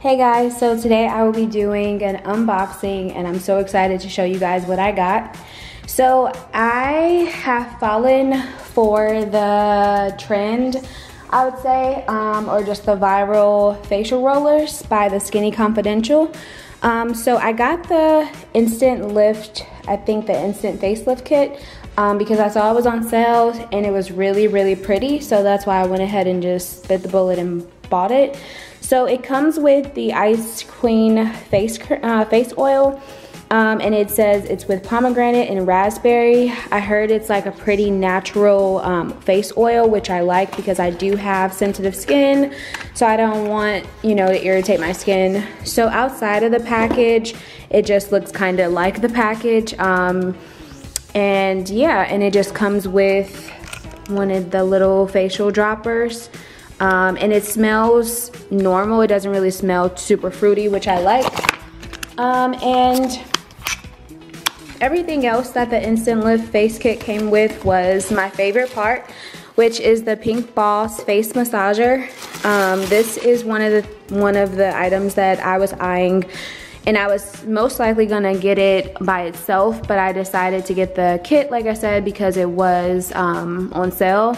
Hey guys, so today I will be doing an unboxing and I'm so excited to show you guys what I got. So I have fallen for the trend, I would say, or just the viral facial rollers by the Skinny Confidential. So I got the instant lift, I think the instant facelift kit, because I saw it was on sale and it was really pretty. So that's why I went ahead and just bit the bullet and bought it. So it comes with the Ice Queen face oil, and it says it's with pomegranate and raspberry. I heard it's like a pretty natural face oil, which I like because I do have sensitive skin, so I don't want, you know, to irritate my skin. So outside of the package, it just looks kind of like the package, and yeah, and it just comes with one of the little facial droppers. And it smells normal. It doesn't really smell super fruity, which I like. And everything else that the Instant Lift face kit came with was my favorite part, which is the Pink Boss face massager. This is one of the items that I was eyeing, and I was most likely gonna get it by itself, but I decided to get the kit, like I said, because it was on sale.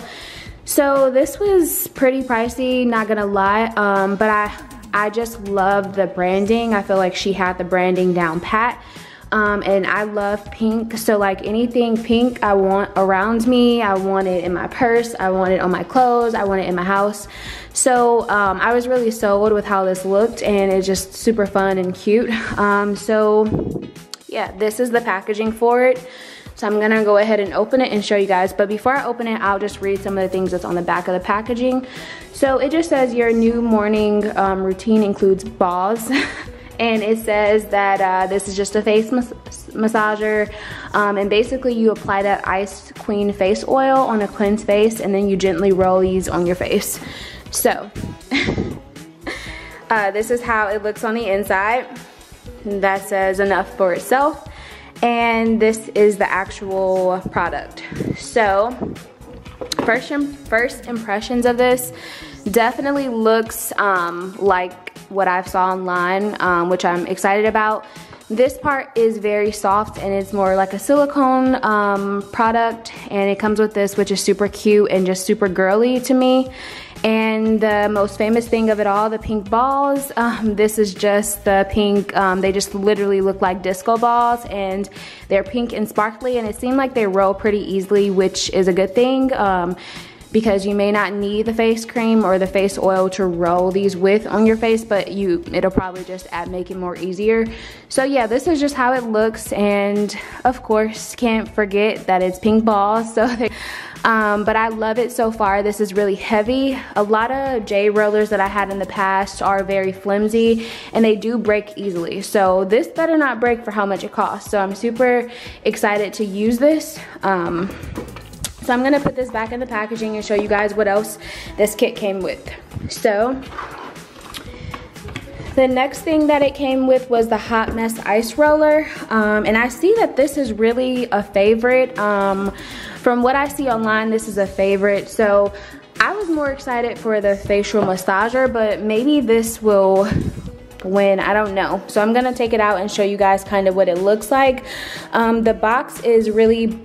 So this was pretty pricey, not gonna lie, but I just love the branding. I feel like she had the branding down pat, and I love pink, so like anything pink I want around me. I want it in my purse, I want it on my clothes, I want it in my house. So I was really sold with how this looked, and it's just super fun and cute. So yeah, this is the packaging for it. So I'm gonna go ahead and open it and show you guys. But before I open it, I'll just read some of the things that's on the back of the packaging. So it just says your new morning routine includes balls. And it says that this is just a face massager. And basically you apply that Ice Queen face oil on a cleansed face, and then you gently roll these on your face. So this is how it looks on the inside. That says enough for itself. And this is the actual product. So first impressions of this, definitely looks like what I saw online, which I'm excited about. This part is very soft and it's more like a silicone product, and it comes with this, which is super cute and just super girly to me. And the most famous thing of it all, the pink balls. This is just the pink, they just literally look like disco balls, and they're pink and sparkly, and it seemed like they roll pretty easily, which is a good thing, because you may not need the face cream or the face oil to roll these with on your face, but it'll probably just make it more easier. So yeah, this is just how it looks, and of course can't forget that it's pink balls. So but I love it so far. This is really heavy. A lot of J rollers that I had in the past are very flimsy and they do break easily. So this better not break for how much it costs. So I'm super excited to use this. So I'm gonna put this back in the packaging and show you guys what else this kit came with. So the next thing that it came with was the Hot Mess Ice Roller. And I see that this is really a favorite. From what I see online, this is a favorite. So I was more excited for the facial massager, but maybe this will win, I don't know. So I'm gonna take it out and show you guys kind of what it looks like. The box is really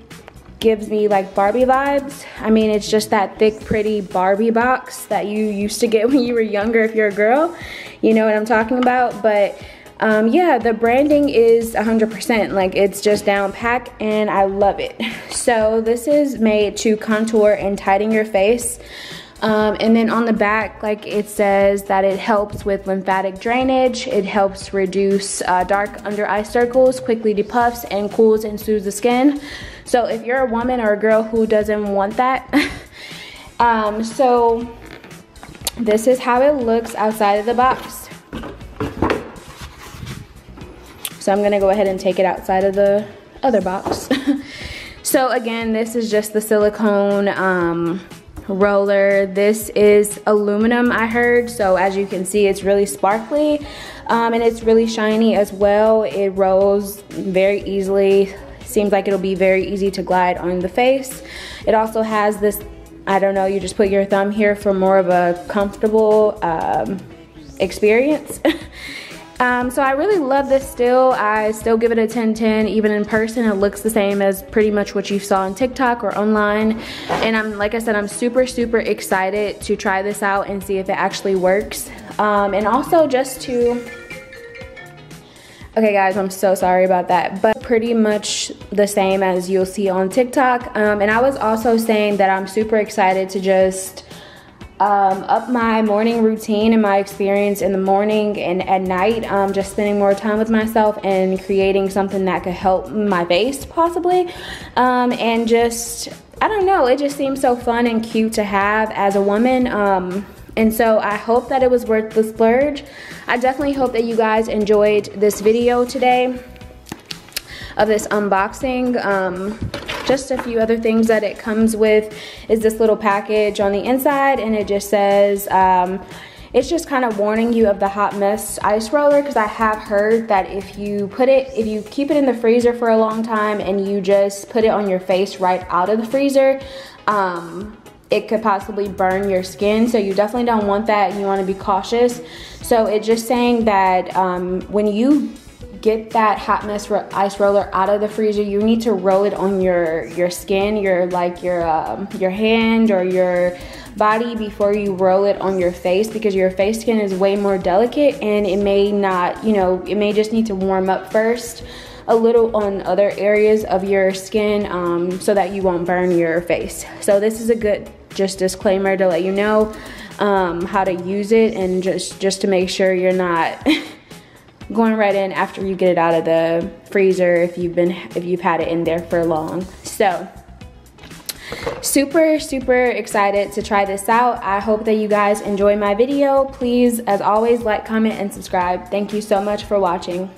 gives me like Barbie vibes. I mean, it's just that thick, pretty Barbie box that you used to get when you were younger if you're a girl. You know what I'm talking about? But yeah, the branding is 100%, like it's just down pack, and I love it. So this is made to contour and tighten your face. And then on the back, like it says that it helps with lymphatic drainage. It helps reduce dark under eye circles, quickly depuffs and cools and soothes the skin. So if you're a woman or a girl who doesn't want that, so this is how it looks outside of the box. So I'm gonna go ahead and take it outside of the other box. So again, this is just the silicone roller. This is aluminum, I heard. So as you can see, it's really sparkly, and it's really shiny as well. It rolls very easily. Seems like it'll be very easy to glide on the face. It also has this, I don't know, you just put your thumb here for more of a comfortable experience. So I really love this still. I still give it a 10/10. Even in person, it looks the same as pretty much what you saw on TikTok or online. And like I said, I'm super excited to try this out and see if it actually works. And also just to, okay guys, I'm so sorry about that, but pretty much the same as you'll see on TikTok. And I was also saying that I'm super excited to just up my morning routine and my experience in the morning and at night, just spending more time with myself and creating something that could help my face possibly. And just, I don't know, it just seems so fun and cute to have as a woman. And so I hope that it was worth the splurge. I definitely hope that you guys enjoyed this video today of this unboxing. Just a few other things that it comes with is this little package on the inside, and it just says, it's just kind of warning you of the hot mess ice roller, because I have heard that if you keep it in the freezer for a long time and you just put it on your face right out of the freezer, it could possibly burn your skin. So you definitely don't want that. You want to be cautious. So it's just saying that when you get that hot mess ice roller out of the freezer, you need to roll it on your skin, your hand or your body before you roll it on your face, because your face skin is way more delicate and it may not, you know, it may just need to warm up first a little on other areas of your skin, so that you won't burn your face. So this is a good just disclaimer to let you know how to use it, and just to make sure you're not going right in after you get it out of the freezer if you've had it in there for long. So super excited to try this out. I hope that you guys enjoy my video. Please, as always, like, comment, and subscribe. Thank you so much for watching.